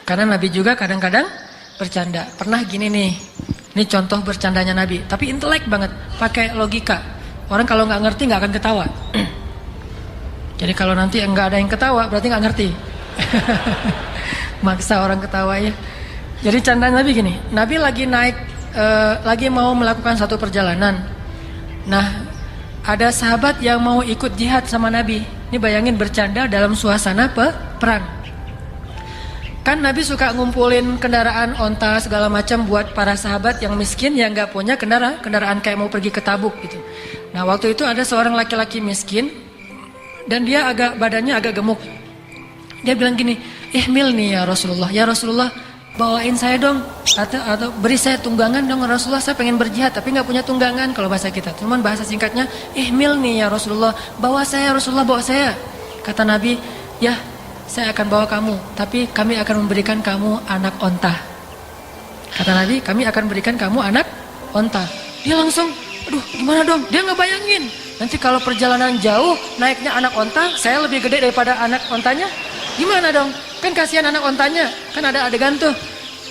Karena Nabi juga kadang-kadang bercanda. Pernah gini nih, ini contoh bercandanya Nabi, tapi intelek banget, pakai logika. Orang kalau nggak ngerti nggak akan ketawa. Jadi kalau nanti nggak ada yang ketawa, berarti nggak ngerti. Maksa orang ketawa ya. Jadi candaan Nabi gini, Nabi lagi naik, lagi mau melakukan satu perjalanan. Nah, ada sahabat yang mau ikut jihad sama Nabi. Ini bayangin bercanda dalam suasana perang. Kan Nabi suka ngumpulin kendaraan onta segala macam buat para sahabat yang miskin yang nggak punya kendaraan kayak mau pergi ke Tabuk gitu. Nah waktu itu ada seorang laki-laki miskin dan dia badannya agak gemuk. Dia bilang gini, ihmil nih ya Rasulullah bawain saya dong atau beri saya tunggangan dong Rasulullah, saya pengen berjihad tapi nggak punya tunggangan kalau bahasa kita. Cuman bahasa singkatnya ihmil nih ya Rasulullah, bawa saya Rasulullah, bawa saya. Kata Nabi, ya saya akan bawa kamu, tapi kami akan memberikan kamu anak onta. Kata Nabi, kami akan berikan kamu anak onta. Dia langsung, aduh gimana dong? Dia nggak bayangin, nanti kalau perjalanan jauh naiknya anak onta, saya lebih gede daripada anak ontanya. Gimana dong? Kan kasihan anak ontanya. Kan ada adegan tuh,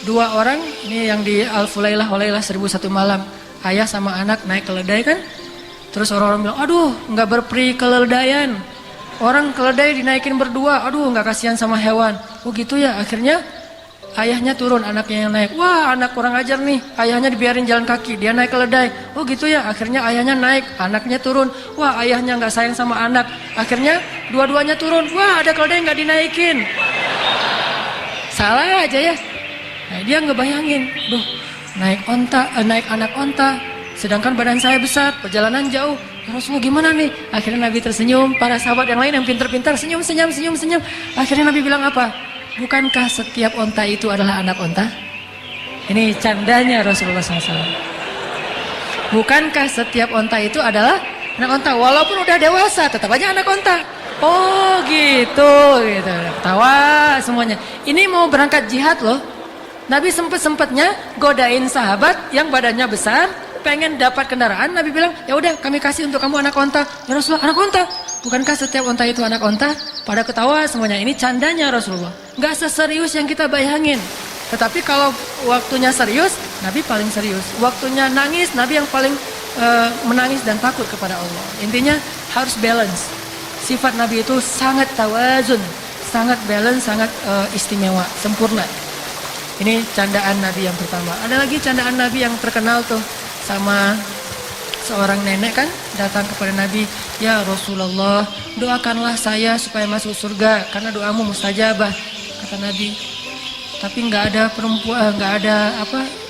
dua orang, ini yang di Al-Fulailah 1001 malam, ayah sama anak naik keledai kan. Terus orang-orang bilang, aduh nggak berperi keledaian. Orang keledai dinaikin berdua, aduh nggak kasihan sama hewan. Oh gitu ya, akhirnya ayahnya turun, anaknya yang naik. Wah anak kurang ajar nih, ayahnya dibiarin jalan kaki, dia naik keledai. Oh gitu ya, akhirnya ayahnya naik, anaknya turun. Wah ayahnya nggak sayang sama anak, akhirnya dua-duanya turun. Wah ada keledai nggak dinaikin. Salah aja ya. Nah, dia ngebayangin, duh naik anak onta, sedangkan badan saya besar, perjalanan jauh. Ya Rasulullah gimana nih? Akhirnya Nabi tersenyum, para sahabat yang lain yang pintar-pintar senyum. Akhirnya Nabi bilang apa? Bukankah setiap onta itu adalah anak onta? Ini candanya Rasulullah SAW. Bukankah setiap onta itu adalah anak onta? Walaupun udah dewasa, tetap aja anak onta. Oh gitu. Tawa semuanya. Ini mau berangkat jihad loh. Nabi sempet-sempetnya godain sahabat yang badannya besar, pengen dapat kendaraan. Nabi bilang, ya udah kami kasih untuk kamu anak onta. Ya Rasulullah, anak onta? Bukankah setiap onta itu anak onta? Pada ketawa semuanya. Ini candanya Rasulullah. Gak seserius yang kita bayangin. Tetapi kalau waktunya serius, Nabi paling serius. Waktunya nangis, Nabi yang paling menangis dan takut kepada Allah. Intinya harus balance. Sifat Nabi itu sangat tawazun, sangat balance, sangat istimewa, sempurna. Ini candaan Nabi yang pertama. Ada lagi candaan Nabi yang terkenal tuh, sama seorang nenek kan datang kepada Nabi, ya Rasulullah doakanlah saya supaya masuk surga karena doamu mustajabah. Kata Nabi, tapi nggak ada perempuan, nggak ada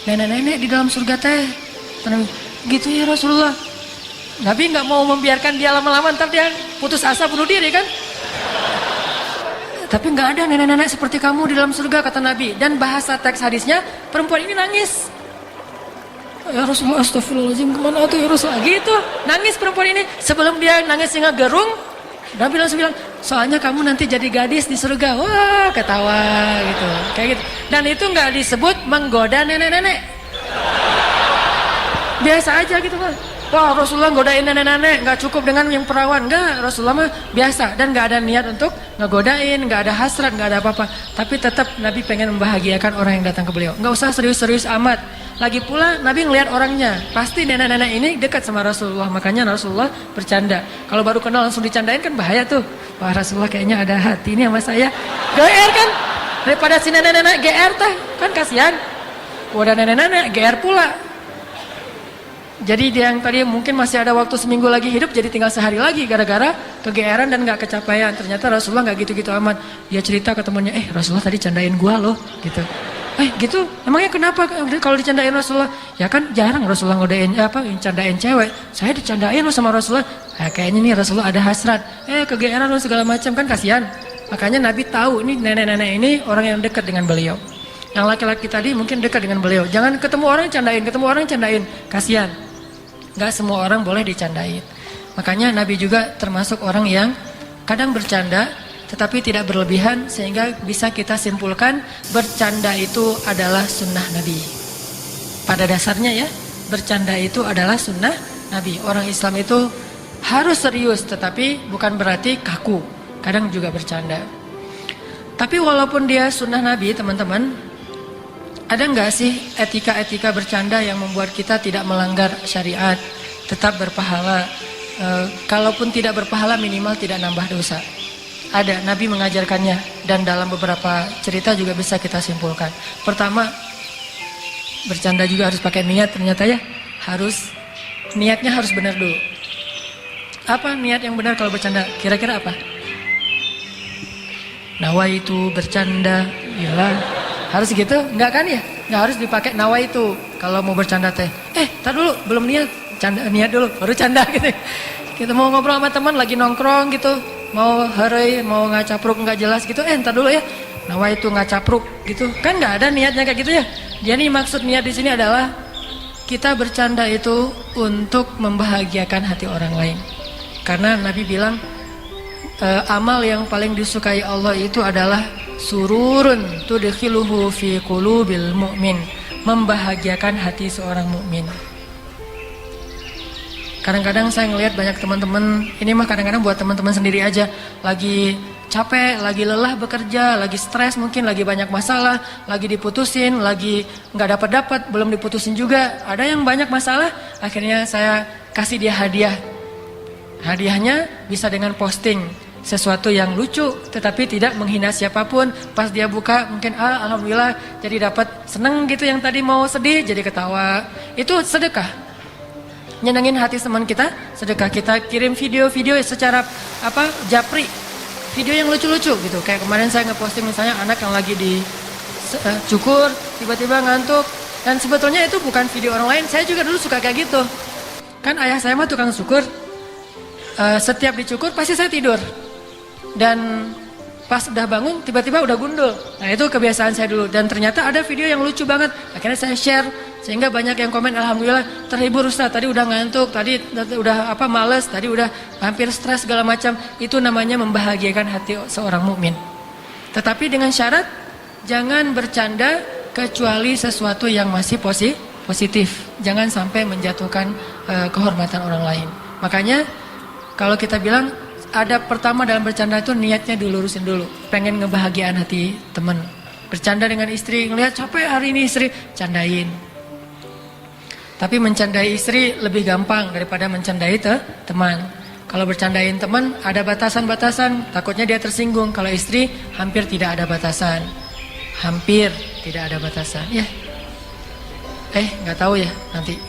nenek-nenek di dalam surga teh. Kata Nabi, gitu ya Rasulullah. Nabi nggak mau membiarkan dia lama-lama, ntar dia putus asa bunuh diri kan. Tapi nggak ada nenek-nenek seperti kamu di dalam surga, kata Nabi. Dan bahasa teks hadisnya, perempuan ini nangis. Ya Rasulullah, astagfirullahaladzim, kemana tuh ya Rasulullah? Gitu, nangis perempuan ini. Sebelum dia nangis hingga gerung, Nabi langsung bilang, soalnya kamu nanti jadi gadis di surga. Wah, ketawa gitu, kayak gitu. Dan itu nggak disebut menggoda nenek-nenek. Biasa aja gitu kan. Wah Rasulullah godain nenek-nenek, nggak cukup dengan yang perawan. Nggak, Rasulullah mah biasa. Dan nggak ada niat untuk ngegodain, nggak ada hasrat, nggak ada apa-apa. Tapi tetap Nabi pengen membahagiakan orang yang datang ke beliau. Nggak usah serius-serius amat. Lagi pula Nabi ngelihat orangnya, pasti nenek-nenek ini dekat sama Rasulullah. Makanya Rasulullah bercanda. Kalau baru kenal langsung dicandain kan bahaya tuh. Wah Rasulullah kayaknya ada hati ini sama saya. GR kan? Daripada si nenek-nenek GR teh, kan kasihan. Udah nenek-nenek GR pula. Jadi dia yang tadi mungkin masih ada waktu seminggu lagi hidup, jadi tinggal sehari lagi gara-gara kegeeran dan gak kecapaian. Ternyata Rasulullah gak gitu-gitu amat. Dia cerita ke temannya, Rasulullah tadi candain gua loh gitu. Gitu, emangnya kenapa kalau dicandain Rasulullah? Ya kan jarang Rasulullah candain cewek. Saya dicandain loh sama Rasulullah. Kayaknya nih Rasulullah ada hasrat. Kegeeran loh segala macam, kan kasihan. Makanya Nabi tahu ini nenek-nenek ini orang yang dekat dengan beliau. Yang laki-laki tadi mungkin dekat dengan beliau. Jangan ketemu orang candain, kasihan. Gak semua orang boleh dicandain. Makanya Nabi juga termasuk orang yang kadang bercanda tetapi tidak berlebihan, sehingga bisa kita simpulkan bercanda itu adalah sunnah Nabi. Pada dasarnya ya, bercanda itu adalah sunnah Nabi. Orang Islam itu harus serius tetapi bukan berarti kaku. Kadang juga bercanda. Tapi walaupun dia sunnah Nabi, teman-teman, ada nggak sih etika-etika bercanda yang membuat kita tidak melanggar syariat, tetap berpahala? Kalaupun tidak berpahala, minimal tidak nambah dosa. Ada, Nabi mengajarkannya, dan dalam beberapa cerita juga bisa kita simpulkan. Pertama, bercanda juga harus pakai niat, ternyata ya. Niatnya harus benar dulu. Apa niat yang benar kalau bercanda? Kira-kira apa? Nawaitu bercanda, iyalah. Harus gitu? Enggak kan ya? Enggak harus dipakai nawaitu kalau mau bercanda teh. Tar dulu, belum niat. Niat dulu, baru canda gitu. Kita mau ngobrol sama teman lagi nongkrong gitu, mau hari, mau ngacapruk nggak jelas gitu. Tar dulu ya. Nawaitu ngacapruk gitu. Kan nggak ada niatnya kayak gitu ya. Dia nih maksud niat di sini adalah kita bercanda itu untuk membahagiakan hati orang lain. Karena Nabi bilang amal yang paling disukai Allah itu adalah sururun tudkhiluhu fi qulubil mu'min, membahagiakan hati seorang mukmin. Kadang-kadang saya ngelihat banyak teman-teman, ini mah kadang-kadang buat teman-teman sendiri aja, lagi capek, lagi lelah bekerja, lagi stres mungkin, lagi banyak masalah, lagi diputusin, lagi nggak dapat, belum diputusin juga, ada yang banyak masalah, akhirnya saya kasih dia hadiah. Hadiahnya bisa dengan posting sesuatu yang lucu tetapi tidak menghina siapapun. Pas dia buka mungkin alhamdulillah jadi dapat seneng gitu, yang tadi mau sedih jadi ketawa. Itu sedekah, nyenengin hati teman kita. Sedekah, kita kirim video-video secara japri, video yang lucu-lucu gitu. Kayak kemarin saya ngeposting misalnya anak yang lagi di cukur tiba-tiba ngantuk, dan sebetulnya itu bukan video orang lain. Saya juga dulu suka kayak gitu kan. Ayah saya mah tukang syukur, setiap dicukur pasti saya tidur. Dan pas udah bangun tiba-tiba udah gundul. Nah itu kebiasaan saya dulu. Dan ternyata ada video yang lucu banget. Akhirnya saya share sehingga banyak yang komen, alhamdulillah terhibur Ustaz. Tadi udah ngantuk, tadi udah males, tadi udah hampir stres segala macam. Itu namanya membahagiakan hati seorang mukmin. Tetapi dengan syarat jangan bercanda kecuali sesuatu yang masih positif. Jangan sampai menjatuhkan kehormatan orang lain. Makanya kalau kita bilang ada pertama dalam bercanda itu niatnya dilurusin dulu. Pengen ngebahagiaan hati teman. Bercanda dengan istri, ngelihat capek hari ini istri, candain. Tapi mencandai istri lebih gampang daripada mencandai teman. Kalau bercandain teman ada batasan-batasan, takutnya dia tersinggung. Kalau istri hampir tidak ada batasan. Hampir tidak ada batasan. Ya. Nggak tahu ya nanti.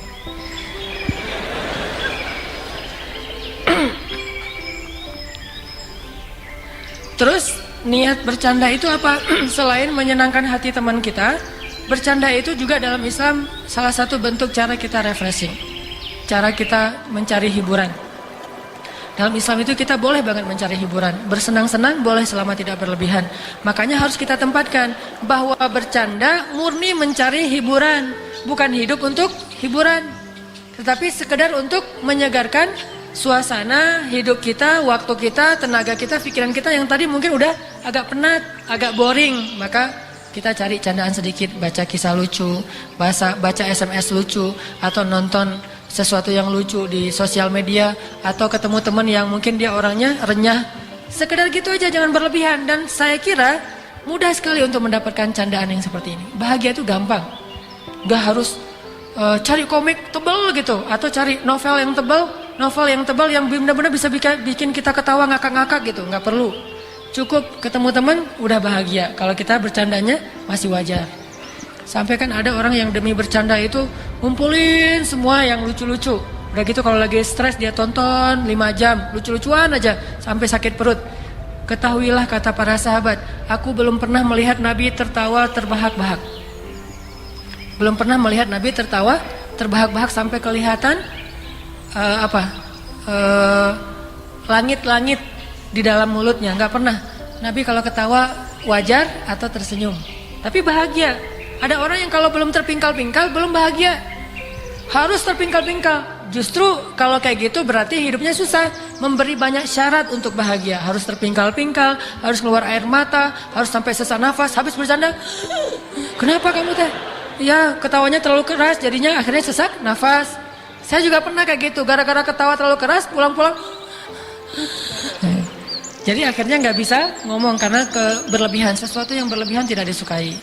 Terus niat bercanda itu apa? Selain menyenangkan hati teman kita, bercanda itu juga dalam Islam salah satu bentuk cara kita refreshing, cara kita mencari hiburan. Dalam Islam itu kita boleh banget mencari hiburan, bersenang-senang boleh selama tidak berlebihan. Makanya harus kita tempatkan bahwa bercanda murni mencari hiburan, bukan hidup untuk hiburan, tetapi sekedar untuk menyegarkan suasana hidup kita, waktu kita, tenaga kita, pikiran kita yang tadi mungkin udah agak penat, agak boring. Maka kita cari candaan sedikit, baca kisah lucu, baca SMS lucu, atau nonton sesuatu yang lucu di sosial media, atau ketemu teman yang mungkin dia orangnya renyah. Sekedar gitu aja, jangan berlebihan. Dan saya kira mudah sekali untuk mendapatkan candaan yang seperti ini. Bahagia itu gampang. Gak harus cari komik tebal gitu, atau cari novel yang tebal yang benar-benar bisa bikin kita ketawa ngakak-ngakak gitu. Nggak perlu. Cukup ketemu teman udah bahagia. Kalau kita bercandanya masih wajar. Sampai kan ada orang yang demi bercanda itu ngumpulin semua yang lucu-lucu. Udah gitu kalau lagi stres dia tonton 5 jam lucu-lucuan aja sampai sakit perut. Ketahuilah kata para sahabat, aku belum pernah melihat Nabi tertawa terbahak-bahak. Belum pernah melihat Nabi tertawa terbahak-bahak sampai kelihatan langit-langit di dalam mulutnya. Nggak pernah. Nabi kalau ketawa wajar atau tersenyum, tapi bahagia. Ada orang yang kalau belum terpingkal-pingkal belum bahagia, harus terpingkal-pingkal. Justru kalau kayak gitu berarti hidupnya susah. Memberi banyak syarat untuk bahagia. Harus terpingkal-pingkal, harus keluar air mata, harus sampai sesak nafas. Habis bercanda, kenapa kamu teh? Ya ketawanya terlalu keras, jadinya akhirnya sesak nafas. Saya juga pernah kayak gitu, gara-gara ketawa terlalu keras, pulang-pulang Jadi akhirnya nggak bisa ngomong karena berlebihan, sesuatu yang berlebihan tidak disukai.